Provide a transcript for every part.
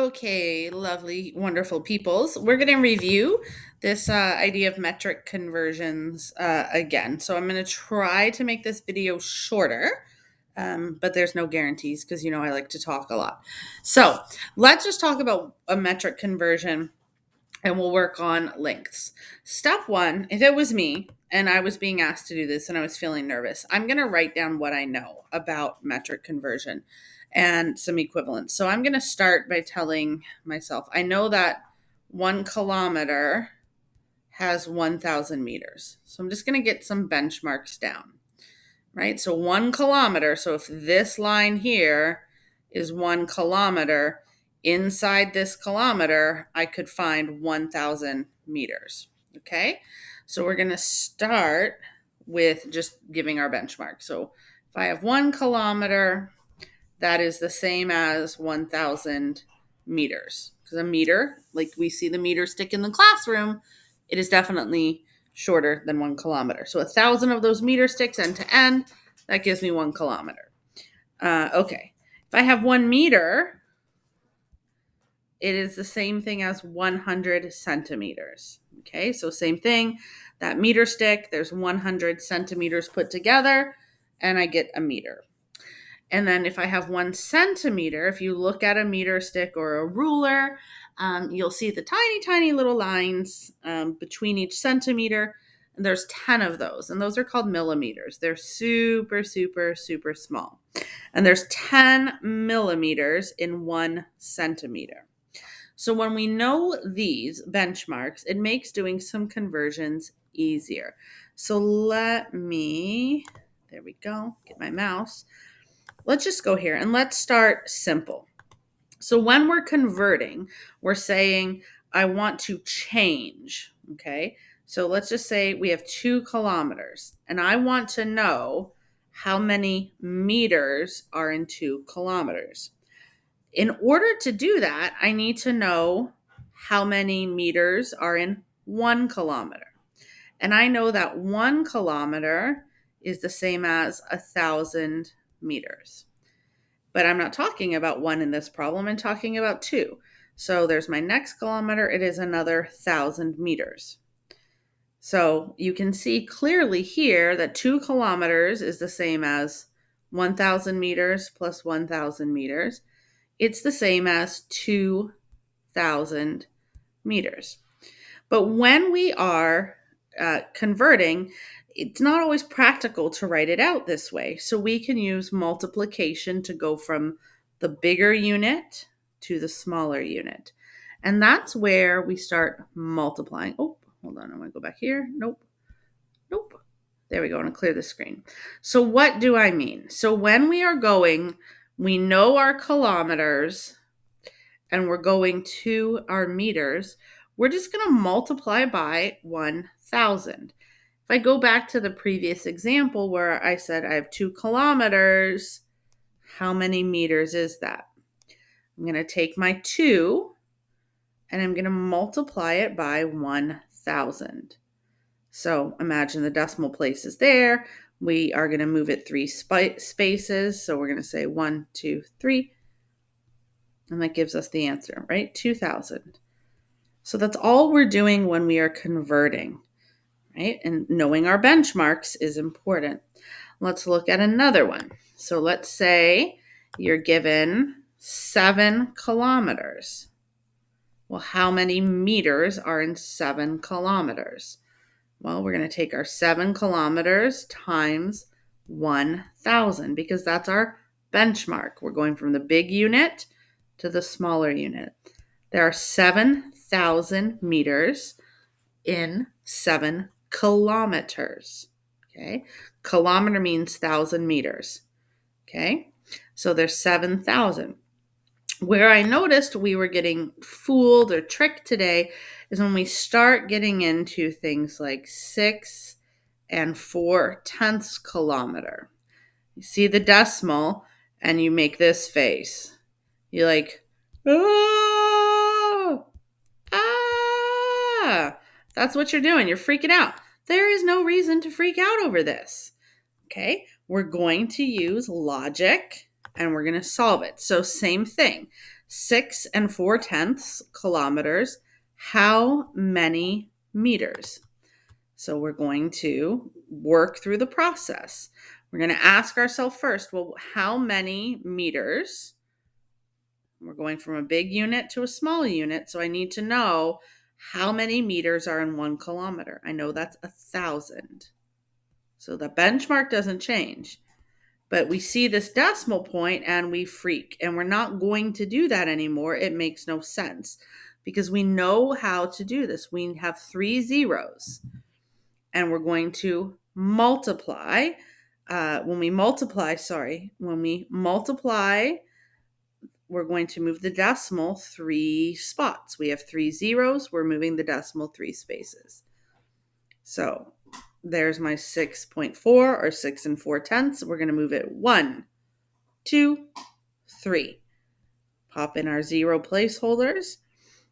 Okay, lovely, wonderful peoples. We're going to review this idea of metric conversions again. So I'm going to try to make this video shorter, but there's no guarantees because I like to talk a lot. So let's just talk about a metric conversion and we'll work on lengths. Step one, if it was me and I was being asked to do this and I was feeling nervous, I'm going to write down what I know about metric conversion and some equivalents. So I'm going to start by telling myself, I know that 1 kilometer has 1,000 meters. So I'm just going to get some benchmarks down, right? So 1 kilometer. So if this line here is 1 kilometer, inside this kilometer, I could find 1,000 meters. Okay. So we're going to start with just giving our benchmark. So if I have 1 kilometer, that is the same as 1,000 meters. Because a meter, like we see the meter stick in the classroom, it is definitely shorter than 1 kilometer. So 1,000 of those meter sticks end to end, that gives me 1 kilometer. Okay. If I have 1 meter, it is the same thing as 100 centimeters. Okay, so same thing. That meter stick, there's 100 centimeters put together, and I get a meter. And then if I have 1 centimeter, if you look at a meter stick or a ruler, you'll see the tiny, tiny little lines between each centimeter. And there's 10 of those, and those are called millimeters. They're super, super, super small. And there's 10 millimeters in 1 centimeter. So when we know these benchmarks, it makes doing some conversions easier. So let me, there we go, get my mouse. Let's just go here and let's start simple. So when we're converting, we're saying, I want to change, okay? So let's just say we have 2 kilometers and I want to know how many meters are in 2 kilometers. In order to do that, I need to know how many meters are in 1 kilometer. And I know that 1 kilometer is the same as 1,000 meters. But I'm not talking about 1 in this problem, I'm talking about 2. So there's my next kilometer, it is another 1,000 meters. So you can see clearly here that 2 kilometers is the same as 1,000 meters plus 1,000 meters. It's the same as 2,000 meters. But when we are converting, it's not always practical to write it out this way. So we can use multiplication to go from the bigger unit to the smaller unit. And that's where we start multiplying. Oh, hold on. I want to go back here. Nope. There we go. I'm going to clear the screen. So what do I mean? So when we are going, we know our kilometers and we're going to our meters, we're just going to multiply by 1,000. If I go back to the previous example where I said I have 2 kilometers, how many meters is that? I'm going to take my 2 and I'm going to multiply it by 1,000. So imagine the decimal place is there. We are going to move it 3 spaces. So we're going to say 1, 2, 3. And that gives us the answer, right? 2,000. So that's all we're doing when we are converting, right? And knowing our benchmarks is important. Let's look at another one. So let's say you're given 7 kilometers. Well, how many meters are in 7 kilometers? Well, we're going to take our 7 kilometers times 1,000 because that's our benchmark. We're going from the big unit to the smaller unit. There are 7,000 meters in 7 kilometers. Okay. Kilometer means 1,000 meters. Okay. So there's 7,000. Where I noticed we were getting fooled or tricked today is when we start getting into things like 6 and 4/10 kilometer. You see the decimal and you make this face. You're like, oh, ah. That's what you're doing. You're freaking out. There is no reason to freak out over this. Okay, we're going to use logic and we're going to solve it. So same thing. 6 4/10 kilometers. How many meters? So we're going to work through the process. We're going to ask ourselves first, well, how many meters? We're going from a big unit to a small unit. So I need to know how many meters are in 1 kilometer. I know that's 1,000. So the benchmark doesn't change. But we see this decimal point and we freak, and we're not going to do that anymore. It makes no sense because we know how to do this. We have 3 zeros and we're going to multiply. When we multiply, we're going to move the decimal 3 spots. We have 3 zeros. We're moving the decimal 3 spaces. So there's my 6.4 or 6 4/10. We're going to move it 1, 2, 3. Pop in our 0 placeholders,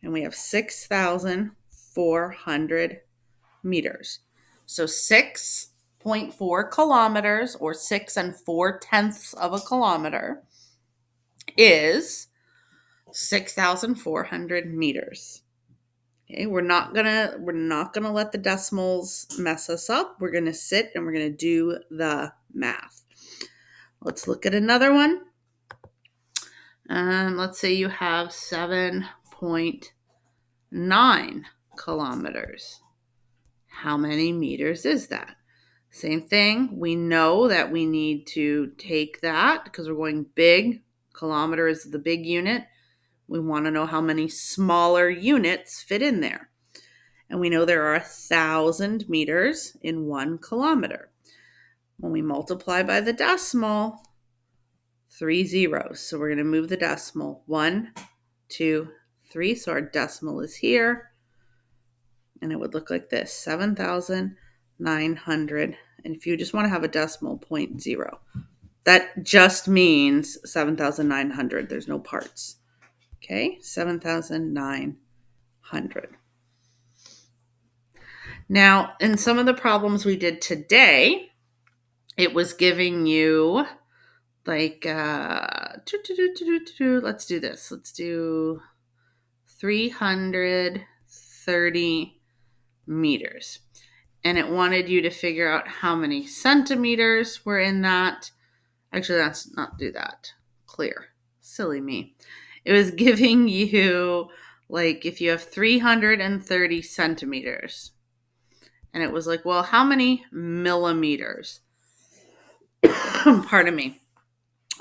and we have 6,400 meters. So 6.4 kilometers, or 6 4/10 of a kilometer, is 6,400 meters. Okay, we're not gonna let the decimals mess us up. We're gonna sit and we're gonna do the math. Let's look at another one. Let's say you have 7.9 kilometers. How many meters is that? Same thing. We know that we need to take that because we're going big. Kilometer is the big unit. We want to know how many smaller units fit in there. And we know there are 1,000 meters in 1 kilometer. When we multiply by the decimal, 3 zeros. So we're going to move the decimal 1, 2, 3. So our decimal is here. And it would look like this, 7,900. And if you just want to have a decimal, 0.0. That just means 7,900. There's no parts. Okay, 7,900. Now, in some of the problems we did today, it was giving you like, let's do this. Let's do 330 meters. And it wanted you to figure out how many centimeters were in that. Actually, let's not do that. Clear. Silly me. It was giving you, like, if you have 330 centimeters. And it was like, well, how many millimeters, pardon me,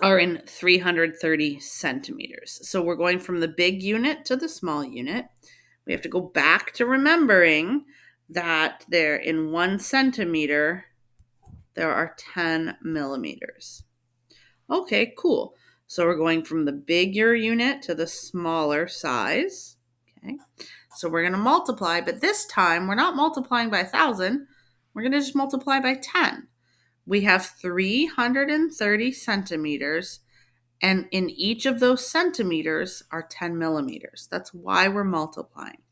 are in 330 centimeters? So we're going from the big unit to the small unit. We have to go back to remembering that there in 1 centimeter, there are 10 millimeters. Okay, cool. So we're going from the bigger unit to the smaller size. Okay, so we're going to multiply, but this time we're not multiplying by 1,000. We're going to just multiply by 10. We have 330 centimeters, and in each of those centimeters are 10 millimeters. That's why we're multiplying.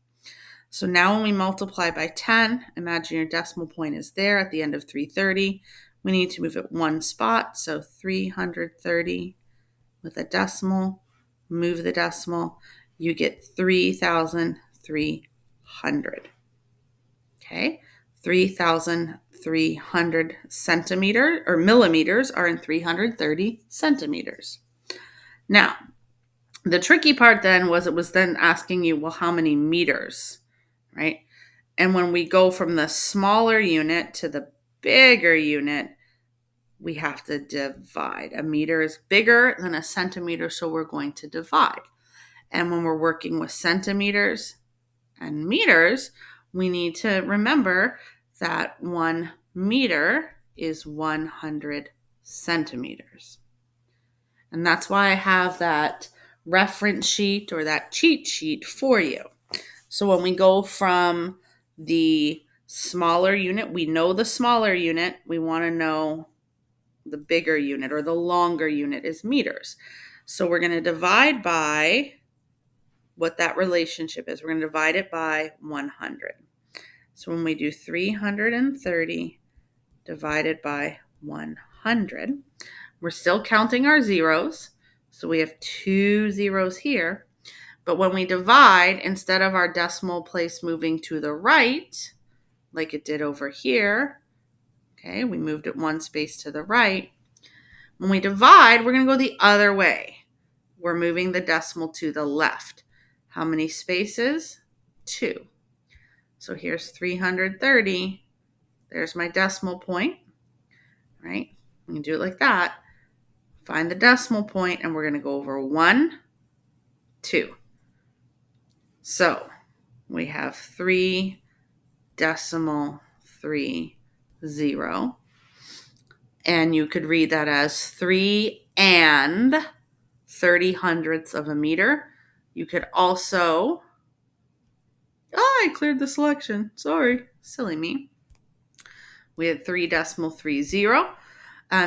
So now when we multiply by 10, imagine your decimal point is there at the end of 330. We need to move it 1 spot, so 330 with a decimal, move the decimal, you get 3,300. Okay, 3,300 centimeters or millimeters are in 330 centimeters. Now, the tricky part then was it was then asking you, well, how many meters, right? And when we go from the smaller unit to the bigger unit, we have to divide. A meter is bigger than a centimeter, so we're going to divide. And when we're working with centimeters and meters, we need to remember that 1 meter is 100 centimeters. And that's why I have that reference sheet or that cheat sheet for you. So when we go from the smaller unit, we know the smaller unit, we want to know the bigger unit or the longer unit is meters. So we're going to divide by what that relationship is. We're going to divide it by 100. So when we do 330 divided by 100, we're still counting our zeros. So we have 2 zeros here. But when we divide, instead of our decimal place moving to the right, like it did over here, okay, we moved it 1 space to the right. When we divide, we're going to go the other way. We're moving the decimal to the left. How many spaces? 2. So here's 330. There's my decimal point, right? We can do it like that. Find the decimal point, and we're going to go over 1, 2. So we have 3.30. And you could read that as 3 and 30 hundredths of a meter. You could also, I cleared the selection. Sorry, silly me. We had 3.30.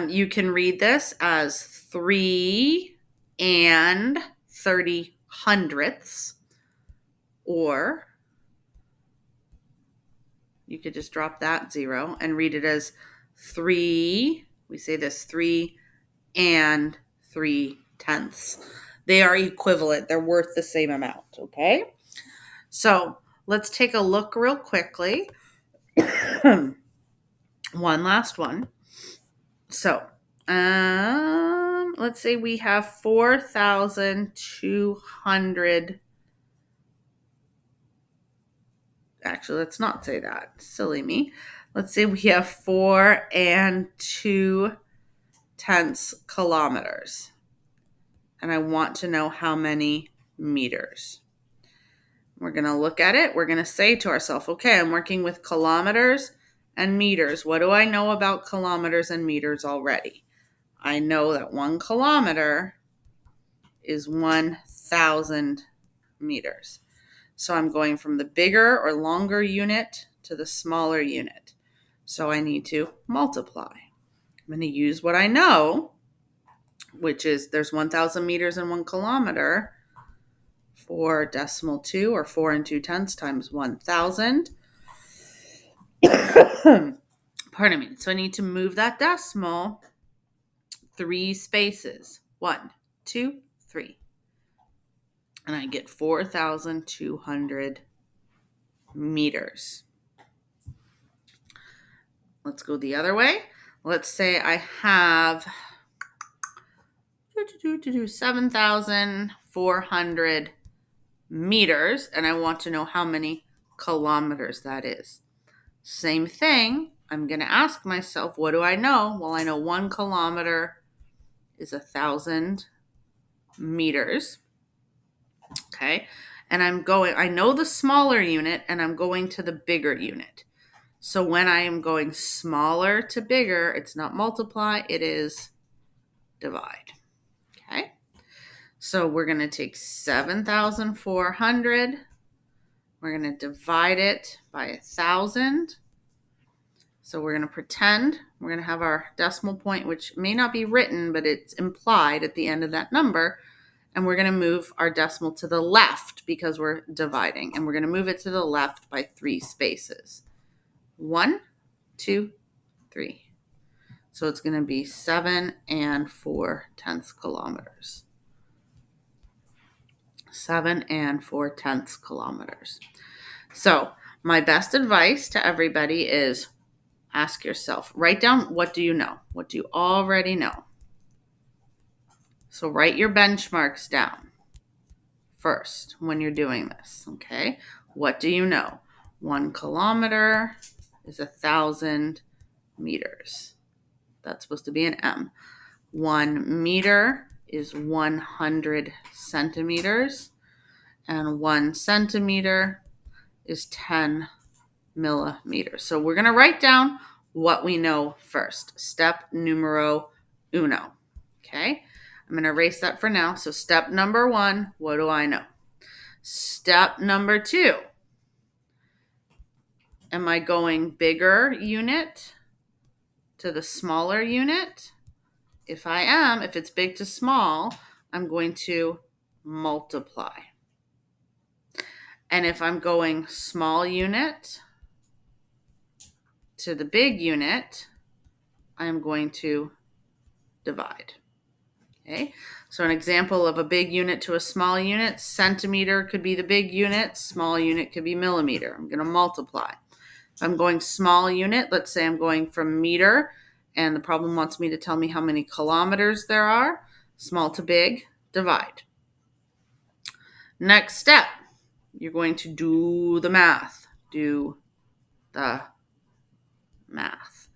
You can read this as 3 and 30 hundredths, or you could just drop that 0 and read it as 3. We say this 3 and 3/10. They are equivalent. They're worth the same amount, okay? So let's take a look real quickly. One last one. So let's say we have 4,200. Actually, let's not say that. Silly me. Let's say we have 4 and 2/10 kilometers. And I want to know how many meters. We're going to look at it. We're going to say to ourselves, okay, I'm working with kilometers and meters. What do I know about kilometers and meters already? I know that 1 kilometer is 1,000 meters. So I'm going from the bigger or longer unit to the smaller unit. So I need to multiply. I'm going to use what I know, which is there's 1,000 meters in 1 kilometer. 4 decimal 2, or 4 and 2/10 times 1,000. Pardon me. So I need to move that decimal 3 spaces. 1, 2, 3. And I get 4,200 meters. Let's go the other way. Let's say I have 7,400 meters, and I want to know how many kilometers that is. Same thing. I'm going to ask myself, what do I know? Well, I know 1 kilometer is 1,000 meters. Okay. And I know the smaller unit, and I'm going to the bigger unit. So when I am going smaller to bigger, it's not multiply, it is divide. Okay. So we're going to take 7,400. We're going to divide it by 1,000. So we're going to pretend we're going to have our decimal point, which may not be written, but it's implied at the end of that number. And we're going to move our decimal to the left because we're dividing. And we're going to move it to the left by 3 spaces. 1, 2, 3. So it's going to be 7 and 4/10 kilometers. 7 and 4/10 kilometers. So my best advice to everybody is ask yourself, write down, what do you know? What do you already know? So write your benchmarks down first when you're doing this, okay? What do you know? 1 kilometer is 1,000 meters. That's supposed to be an M. 1 meter is 100 centimeters, and 1 centimeter is 10 millimeters. So we're going to write down what we know first. Step numero uno. Okay, I'm going to erase that for now. So step number 1, what do I know? Step number 2, am I going bigger unit to the smaller unit? If I am, if it's big to small, I'm going to multiply. And if I'm going small unit to the big unit, I'm going to divide. Okay, so an example of a big unit to a small unit, centimeter could be the big unit, small unit could be millimeter. I'm going to multiply. If I'm going small unit, let's say I'm going from meter, and the problem wants me to tell me how many kilometers there are. Small to big, divide. Next step, you're going to do the math. Do the math.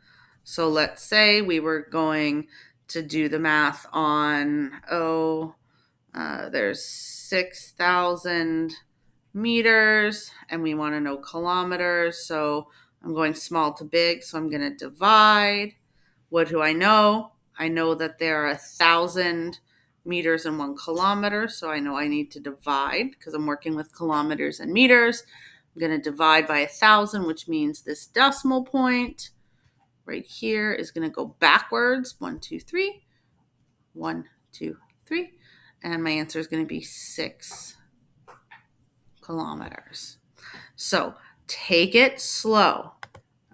So let's say we were going to do the math on, there's 6,000 meters, and we want to know kilometers. So I'm going small to big, so I'm going to divide. What do I know? I know that there are 1,000 meters in 1 kilometer, so I know I need to divide because I'm working with kilometers and meters. I'm going to divide by 1,000, which means this decimal point right here is going to go backwards. 1, 2, 3. 1, 2, 3. And my answer is going to be 6 kilometers. So take it slow.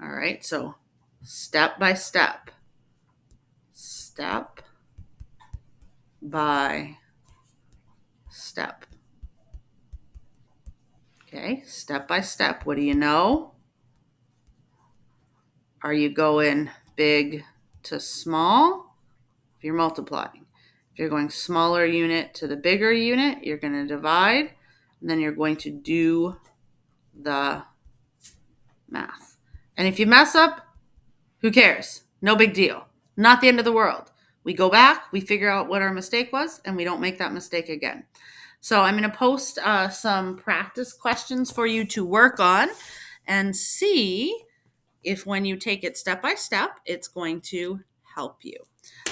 All right, so step by step. Step by step. Okay, step by step. What do you know? Are you going big to small? If you're multiplying. If you're going smaller unit to the bigger unit, you're going to divide, and then you're going to do the math. And if you mess up, who cares? No big deal. Not the end of the world. We go back, we figure out what our mistake was, and we don't make that mistake again. So I'm going to post some practice questions for you to work on and see if when you take it step by step, it's going to help you.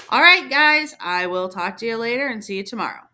All right, guys, I will talk to you later and see you tomorrow.